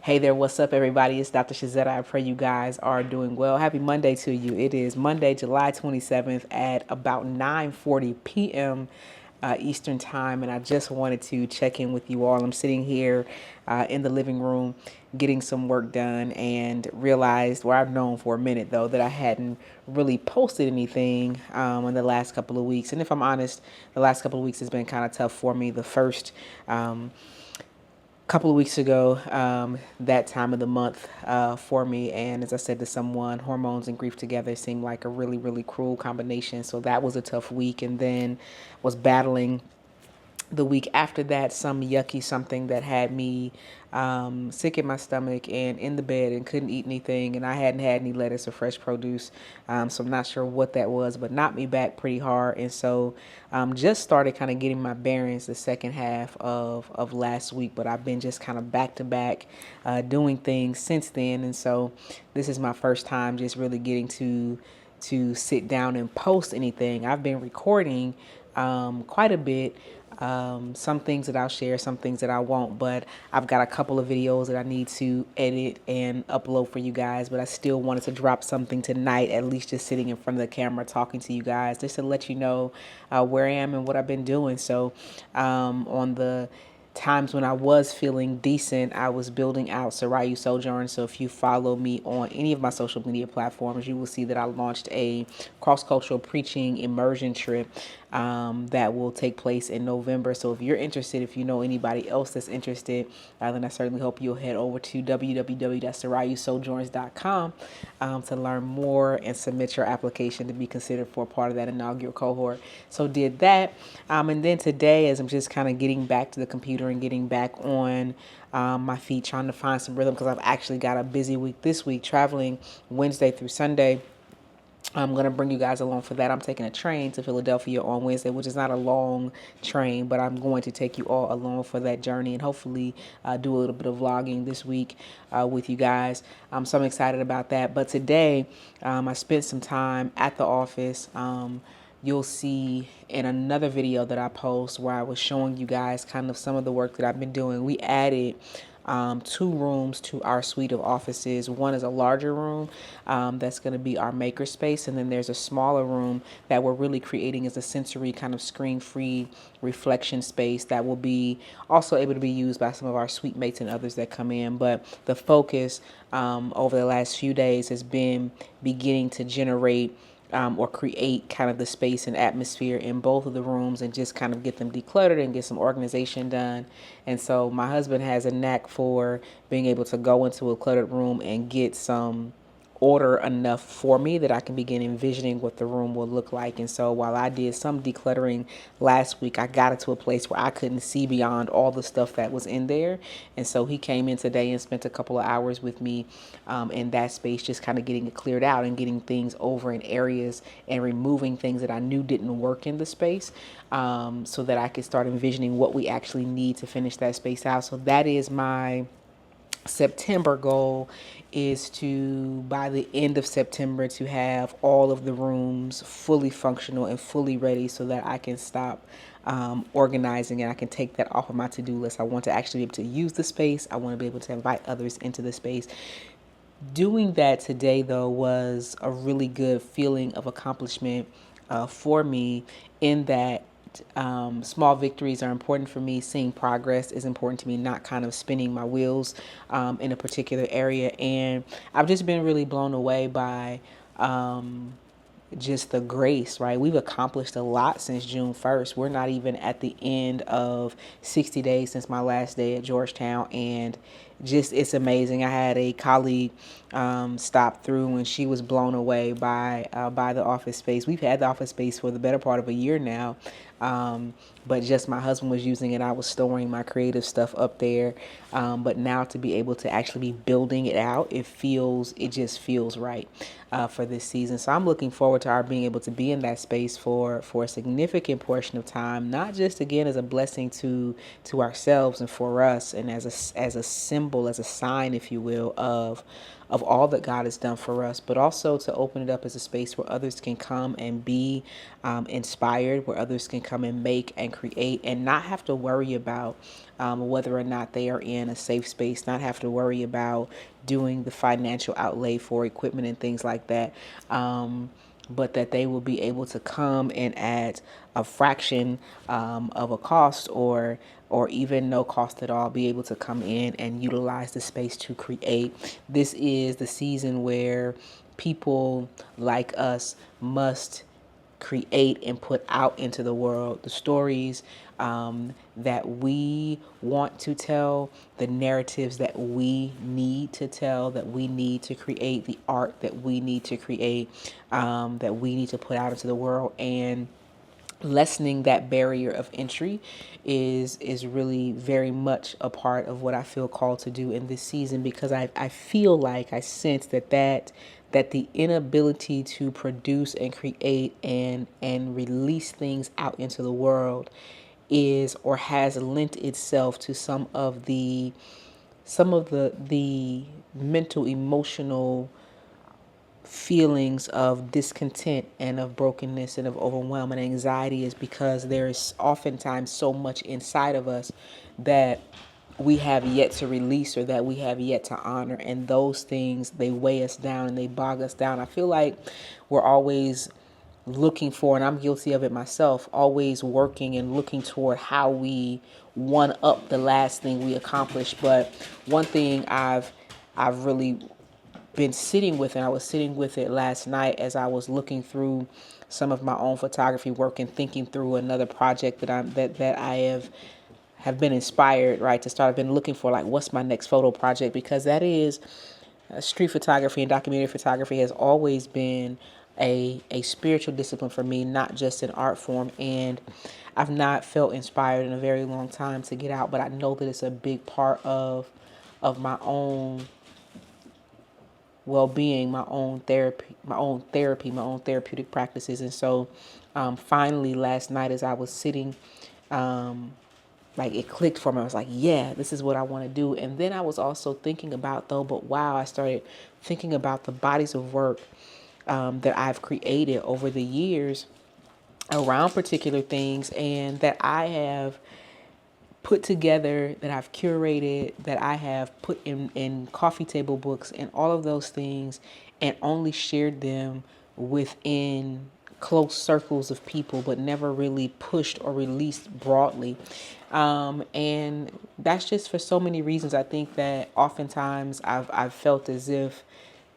Hey there, what's up, everybody? It's Dr. Shazetta. I pray you guys are doing well. Happy Monday to you. It is Monday, July 27th at about 9:40 p.m. Eastern Time, and I just wanted to check in with you all. I'm sitting here in the living room getting some work done and realized, well, I've known for a minute, though, that I hadn't really posted anything in the last couple of weeks. And if I'm honest, the last couple of weeks has been kind of tough for me. The first couple of weeks ago, that time of the month for me. And as I said to someone, hormones and grief together seemed like a really, really cruel combination. So that was a tough week. And then was battling the week after that some yucky something that had me sick in my stomach and in the bed and couldn't eat anything, and I hadn't had any lettuce or fresh produce, so I'm not sure what that was, but knocked me back pretty hard. And so just started kind of getting my bearings the second half of last week, but I've been just kind of back to back doing things since then. And so this is my first time just really getting to sit down and post anything. I've been recording quite a bit. Some things that I'll share, some things that I won't, but I've got a couple of videos that I need to edit and upload for you guys, but I still wanted to drop something tonight, at least just sitting in front of the camera talking to you guys, just to let you know where I am and what I've been doing. So on the times when I was feeling decent, I was building out Sarayu Sojourn. So if you follow me on any of my social media platforms, you will see that I launched a cross-cultural preaching immersion trip that will take place in November. So if you're interested, if you know anybody else that's interested, then I certainly hope you'll head over to www.sarayusojourns.com to learn more and submit your application to be considered for a part of that inaugural cohort. So did that. And then today, as I'm just kind of getting back to the computer and getting back on my feet, trying to find some rhythm, because I've actually got a busy week this week, traveling Wednesday through Sunday. I'm going to bring you guys along for that. I'm taking a train to Philadelphia on Wednesday, which is not a long train, but I'm going to take you all along for that journey and hopefully do a little bit of vlogging this week with you guys. So I'm excited about that. But today, I spent some time at the office. You'll see in another video that I post where I was showing you guys kind of some of the work that I've been doing. We added 2 rooms to our suite of offices. One is a larger room that's going to be our maker space, and then there's a smaller room that we're really creating as a sensory kind of screen-free reflection space that will be also able to be used by some of our suite mates and others that come in. But the focus over the last few days has been beginning to generate or create kind of the space and atmosphere in both of the rooms and just kind of get them decluttered and get some organization done. And so my husband has a knack for being able to go into a cluttered room and get some order enough for me that I can begin envisioning what the room will look like. And so while I did some decluttering last week, I got it to a place where I couldn't see beyond all the stuff that was in there. And so he came in today and spent a couple of hours with me in that space, just kind of getting it cleared out and getting things over in areas and removing things that I knew didn't work in the space, so that I could start envisioning what we actually need to finish that space out. So that is my September goal, is to, by the end of September, to have all of the rooms fully functional and fully ready so that I can stop organizing and I can take that off of my to-do list. I want to actually be able to use the space. I want to be able to invite others into the space. Doing that today, though, was a really good feeling of accomplishment for me, in that small victories are important for me. Seeing progress is important to me, not kind of spinning my wheels in a particular area. And I've just been really blown away by just the grace, right? We've accomplished a lot since June 1st. We're not even at the end of 60 days since my last day at Georgetown, and just it's amazing. I had a colleague stop through and she was blown away by the office space. We've had the office space for the better part of a year now, but just my husband was using it. I was storing my creative stuff up there, but now to be able to actually be building it out, it just feels right for this season. So I'm looking forward to our being able to be in that space for a significant portion of time, not just again as a blessing to ourselves and for us, and as a symbol symbol, as a sign, if you will, of all that God has done for us, but also to open it up as a space where others can come and be inspired, where others can come and make and create and not have to worry about whether or not they are in a safe space, not have to worry about doing the financial outlay for equipment and things like that. But that they will be able to come and at a fraction of a cost, or even no cost at all, be able to come in and utilize the space to create. This is the season where people like us must create and put out into the world the stories that we want to tell, the narratives that we need to tell, that we need to create, the art that we need to create, that we need to put out into the world. And lessening that barrier of entry is really very much a part of what I feel called to do in this season, because I feel like I sense that the inability to produce and create and release things out into the world is or has lent itself to some of the mental, emotional feelings of discontent and of brokenness and of overwhelm and anxiety, is because there is oftentimes so much inside of us that we have yet to release, or that we have yet to honor. And those things, they weigh us down and they bog us down. I feel like we're always looking for, and I'm guilty of it myself, always working and looking toward how we one up the last thing we accomplished. But one thing I've really been sitting with, and I was sitting with it last night as I was looking through some of my own photography work and thinking through another project that I have been inspired, right, to start. I've been looking for, like, what's my next photo project, because that is street photography and documentary photography has always been a spiritual discipline for me, not just an art form. And I've not felt inspired in a very long time to get out, but I know that it's a big part of my own well-being, my own therapy, my own therapeutic practices. And so finally last night, as I was sitting, like, it clicked for me. I was like, yeah, this is what I want to do. And then I was also thinking about, though, but wow, I started thinking about the bodies of work that I've created over the years around particular things, and that I have put together, that I've curated, that I have put in coffee table books and all of those things, and only shared them within close circles of people, but never really pushed or released broadly. And that's just for so many reasons. I think that oftentimes I've felt as if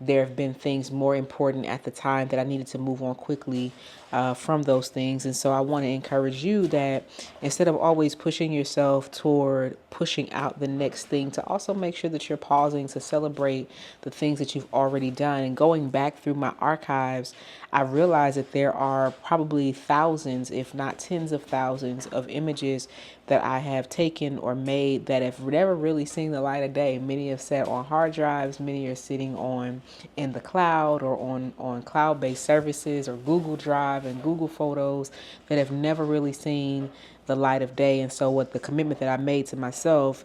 there have been things more important at the time that I needed to move on quickly from those things. And so I want to encourage you that instead of always pushing yourself toward pushing out the next thing, to also make sure that you're pausing to celebrate the things that you've already done. And going back through my archives, I realized that there are probably thousands, if not tens of thousands, of images that I have taken or made that have never really seen the light of day. Many have sat on hard drives, many are sitting on in the cloud, or on cloud-based services, or Google Drive and Google Photos, that have never really seen the light of day. And so what the commitment that I made to myself,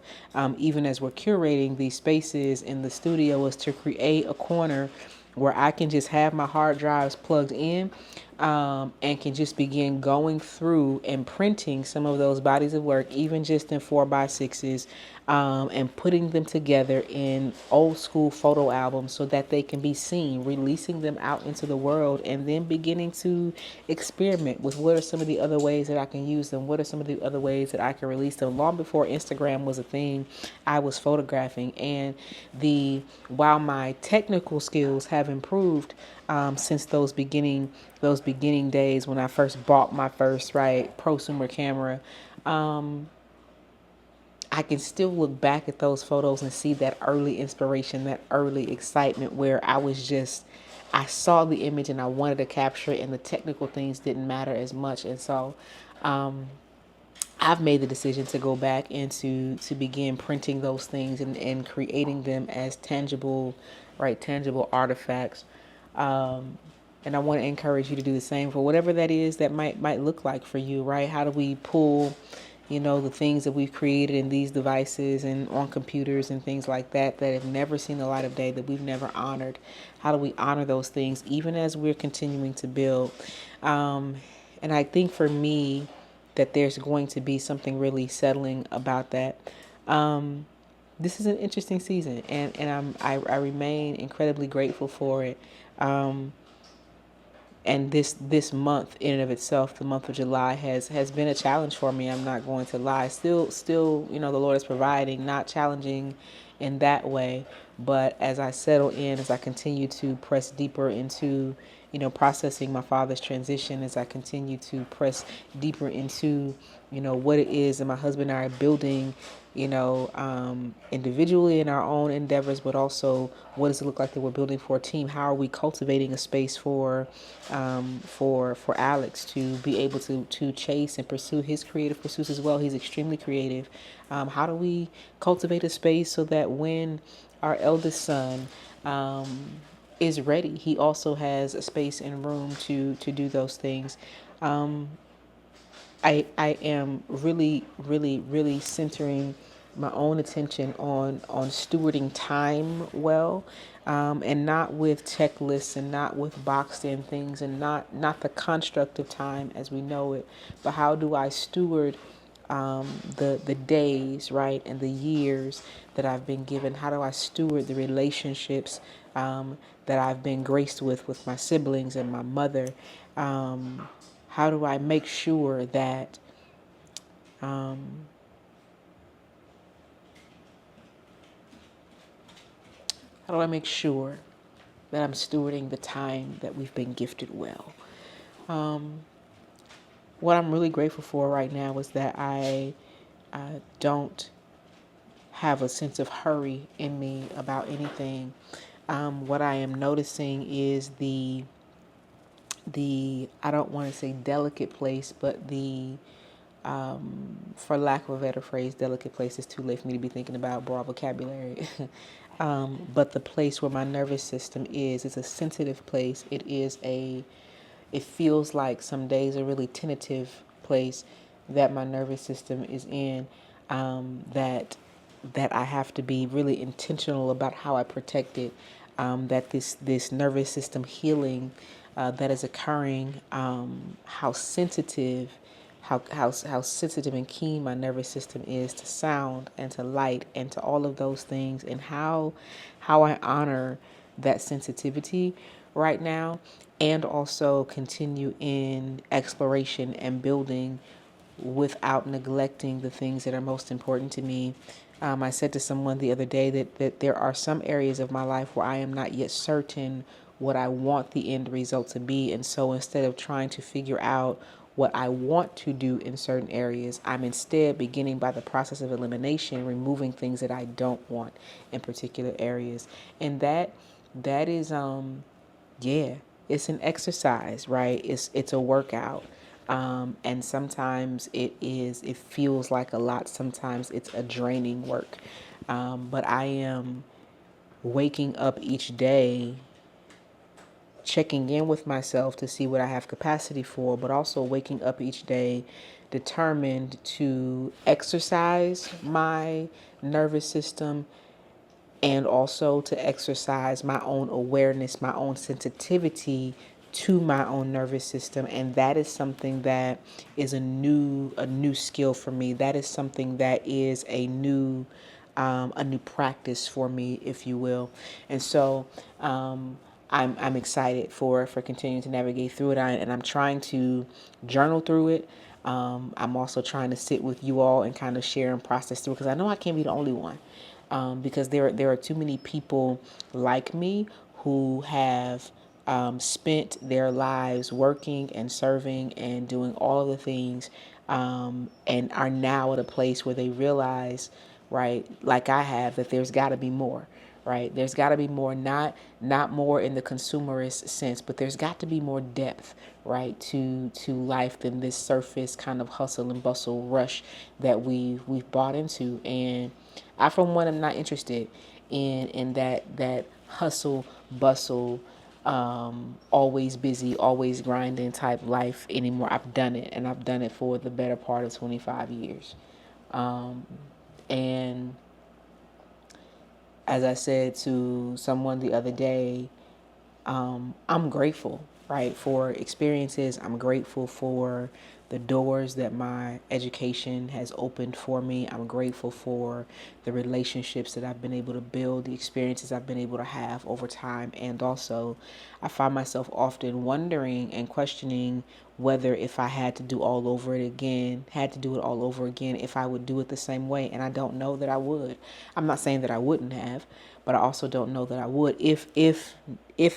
even as we're curating these spaces in the studio, was to create a corner where I can just have my hard drives plugged in, and can just begin going through and printing some of those bodies of work, even just in 4x6s, and putting them together in old school photo albums so that they can be seen, releasing them out into the world, and then beginning to experiment with what are some of the other ways that I can use them, what are some of the other ways that I can release them. Long before Instagram was a thing, I was photographing. And while my technical skills have improved since those beginning days when I first bought my first prosumer camera, I can still look back at those photos and see that early inspiration, that early excitement, where I saw the image and I wanted to capture it, and the technical things didn't matter as much. And so I've made the decision to go back and to begin printing those things and creating them as tangible artifacts. And I want to encourage you to do the same for whatever that is that might look like for you, right? How do we pull the things that we've created in these devices and on computers and things like that that have never seen the light of day, that we've never honored. How do we honor those things even as we're continuing to build? And I think for me that there's going to be something really settling about that. This is an interesting season, and I remain incredibly grateful for it. And this month in and of itself, the month of July, has been a challenge for me. I'm not going to lie. Still, the Lord is providing, not challenging in that way, but as I settle in, as I continue to press deeper into processing my father's transition, as I continue to press deeper into what it is that my husband and I are building, individually in our own endeavors, but also what does it look like that we're building for a team? How are we cultivating a space for Alex to be able to chase and pursue his creative pursuits as well? He's extremely creative. How do we cultivate a space so that when our eldest son is ready, he also has a space and room to do those things? I am really, really, really centering my own attention on stewarding time well, and not with checklists and not with boxed in things, and not the construct of time as we know it, but how do I steward the days, right, and the years that I've been given? How do I steward the relationships that I've been graced with my siblings and my mother? How do I make sure that how do I make sure that I'm stewarding the time that we've been gifted well? What I'm really grateful for right now is that I don't have a sense of hurry in me about anything. What I am noticing is the I don't want to say delicate place, but for lack of a better phrase, delicate place is too late for me to be thinking about broad vocabulary. But the place where my nervous system is, it's a sensitive place. It feels like some days a really tentative place that my nervous system is in, that I have to be really intentional about how I protect it. That this nervous system healing that is occurring, how sensitive, how sensitive and keen my nervous system is to sound and to light and to all of those things, and how I honor that sensitivity right now, and also continue in exploration and building without neglecting the things that are most important to me. I said to someone the other day that there are some areas of my life where I am not yet certain what I want the end result to be. And so instead of trying to figure out what I want to do in certain areas, I'm instead beginning by the process of elimination, removing things that I don't want in particular areas. And that is yeah, it's an exercise, right? It's a workout. And sometimes it feels like a lot. Sometimes it's a draining work. But I am waking up each day, checking in with myself to see what I have capacity for, but also waking up each day determined to exercise my nervous system, and also to exercise my own awareness, my own sensitivity to my own nervous system. And that is something that is a new skill for me. That is something that is a new practice for me, if you will. And so I'm excited for continuing to navigate through it, and I'm trying to journal through it. I'm also trying to sit with you all and kind of share and process through, because I know I can't be the only one. Because there are too many people like me who have spent their lives working and serving and doing all of the things, and are now at a place where they realize, right, like I have, that there's got to be more. Right, there's got to be more, not more in the consumerist sense, but there's got to be more depth, right, to life than this surface kind of hustle and bustle rush that we've bought into. And I, for one, am not interested in that hustle bustle always busy, always grinding type life anymore. I've done it, and I've done it for the better part of 25 years. And as I said to someone the other day, I'm grateful, right, for experiences. I'm grateful for the doors that my education has opened for me. I'm grateful for the relationships that I've been able to build, the experiences I've been able to have over time. And also, I find myself often wondering and questioning whether if I had to do all over it again, had to do it all over again, if I would do it the same way. And I don't know that I would. I'm not saying that I wouldn't have, but I also don't know that I would if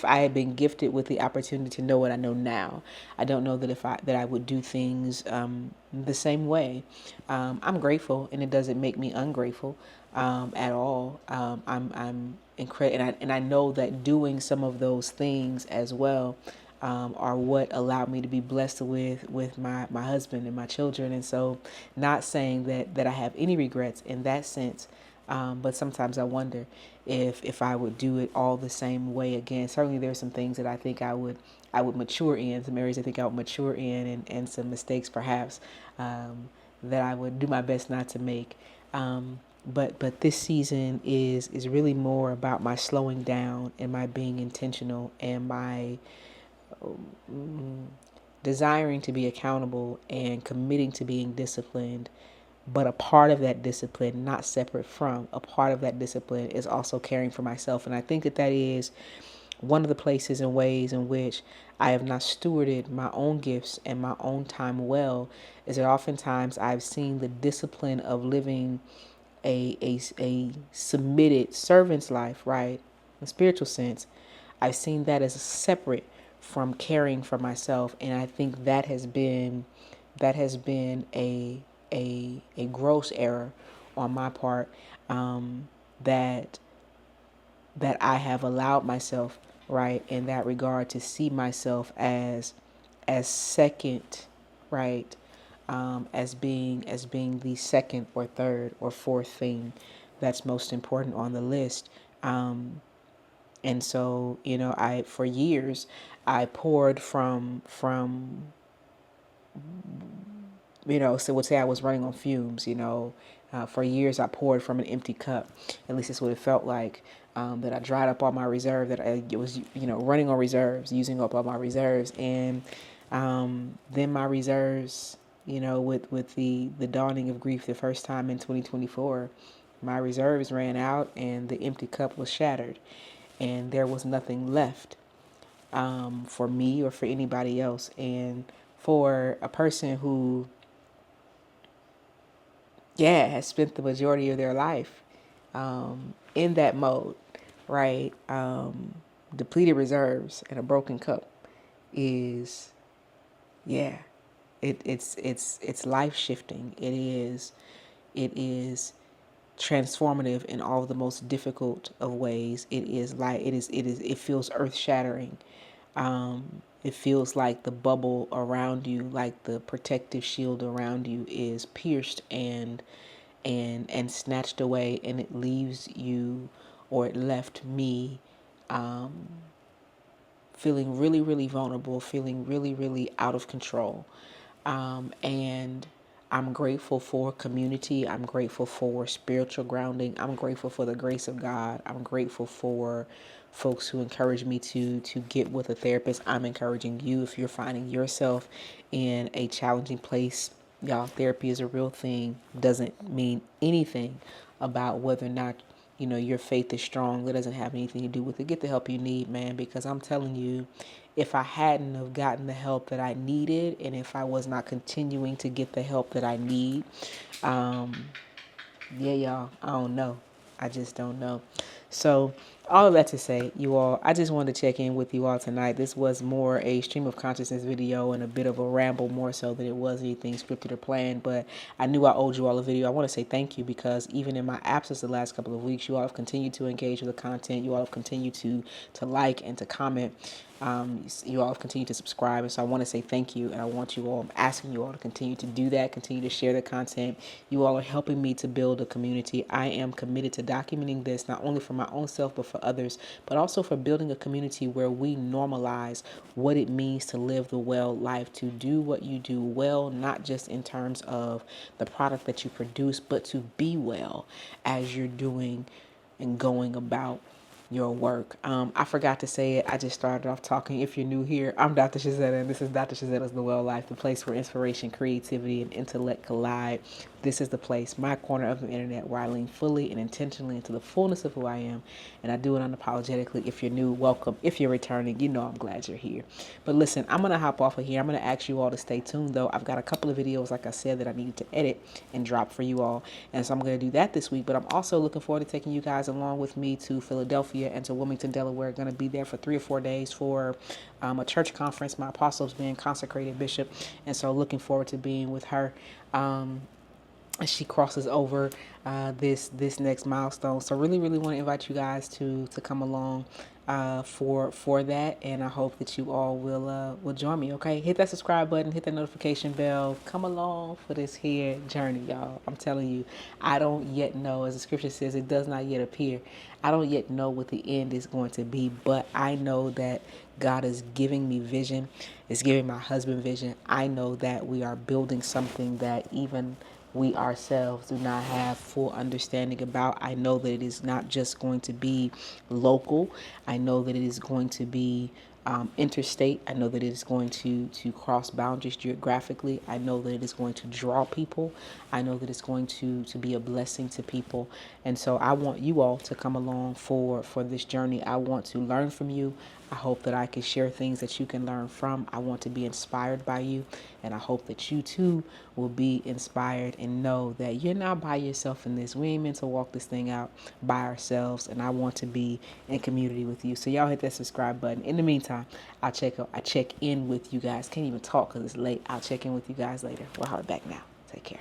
I had been gifted with the opportunity to know what I know now. I don't know that I would do things the same way. I'm grateful, and it doesn't make me ungrateful at all. I'm incredible, and I know that doing some of those things as well are what allowed me to be blessed with my husband and my children. And so, not saying that I have any regrets in that sense, but sometimes I wonder if I would do it all the same way again. Certainly, there's some things that I think I would mature in, some areas I think I would mature in, and some mistakes perhaps that I would do my best not to make. But this season is really more about my slowing down and my being intentional and my desiring to be accountable and committing to being disciplined. But a part of that discipline, not separate from, a part of that discipline is also caring for myself. And I think that is one of the places and ways in which I have not stewarded my own gifts and my own time well, is that oftentimes I've seen the discipline of living a submitted servant's life, right? In a spiritual sense, I've seen that as separate from caring for myself. And I think that has been a gross error on my part, that I have allowed myself, right, in that regard, to see myself as second, right, as being the second or third or fourth thing that's most important on the list. And so, I for years I poured from so would say I was running on fumes. For years I poured from an empty cup. At least that's what it felt like. That I dried up all my reserve. That I was, running on reserves, using up all my reserves, and then my reserves, with the dawning of grief, the first time in 2024, my reserves ran out, and the empty cup was shattered, and there was nothing left for me or for anybody else. And for a person who, has spent the majority of their life in that mode, right? Depleted reserves and a broken cup is, yeah, it's life shifting. It is transformative in all of the most difficult of ways. It feels earth shattering. It feels like the bubble around you, like the protective shield around you, is pierced and snatched away, and it leaves you, or it left me, feeling really, really vulnerable, feeling really, really out of control. And I'm grateful for community. I'm grateful for spiritual grounding. I'm grateful for the grace of God. I'm grateful for folks who encourage me to get with a therapist. I'm encouraging you, if you're finding yourself in a challenging place. Y'all, therapy is a real thing. Doesn't mean anything about whether or not your faith is strong. That doesn't have anything to do with it. Get the help you need, man, because I'm telling you, if I hadn't have gotten the help that I needed, and if I was not continuing to get the help that I need, yeah, y'all, I don't know. I just don't know. So, all of that to say, you all, I just wanted to check in with you all tonight. This was more a stream of consciousness video and a bit of a ramble, more so than it was anything scripted or planned. But I knew I owed you all a video. I want to say thank you, because even in my absence the last couple of weeks, you all have continued to engage with the content. You all have continued to like and to comment. You all have continued to subscribe, and so I want to say thank you, and I want you all, I'm asking you all to continue to do that, continue to share the content. You all are helping me to build a community. I am committed to documenting this, not only for my own self, but for others, but also for building a community where we normalize what it means to live the well life, to do what you do well, not just in terms of the product that you produce, but to be well as you're doing and going about your work. I forgot to say it. I just started off talking. If you're new here, I'm Dr. Shazetta, and this is Dr. Shazetta's The Well Life, the place where inspiration, creativity, and intellect collide. This is the place, my corner of the internet, where I lean fully and intentionally into the fullness of who I am, and I do it unapologetically. If you're new, welcome. If you're returning, you know I'm glad you're here. But listen, I'm going to hop off of here. I'm going to ask you all to stay tuned, though. I've got a couple of videos, like I said, that I needed to edit and drop for you all, and so I'm going to do that this week. But I'm also looking forward to taking you guys along with me to Philadelphia and to Wilmington, Delaware. Going to be there for 3 or 4 days for a church conference. My apostle's being consecrated bishop, and so looking forward to being with her as she crosses over this next milestone. So really want to invite you guys to come along for that, and I hope that you all will join me. Okay, hit that subscribe button, hit that notification bell, come along for this here journey, y'all. I'm telling you, I don't yet know, as the scripture says, it does not yet appear. I don't yet know what the end is going to be, but I know that God is giving me vision. It's giving my husband vision. I know that we are building something that even we ourselves do not have full understanding about. I know that it is not just going to be local. I know that it is going to be interstate. I know that it is going to cross boundaries geographically. I know that it is going to draw people. I know that it's going to be a blessing to people. And so I want you all to come along for this journey. I want to learn from you. I hope that I can share things that you can learn from. I want to be inspired by you, and I hope that you too will be inspired and know that you're not by yourself in this. We ain't meant to walk this thing out by ourselves, and I want to be in community with you. So y'all hit that subscribe button. In the meantime, I check in with you guys. Can't even talk because it's late. I'll check in with you guys later. We'll holler back now. Take care.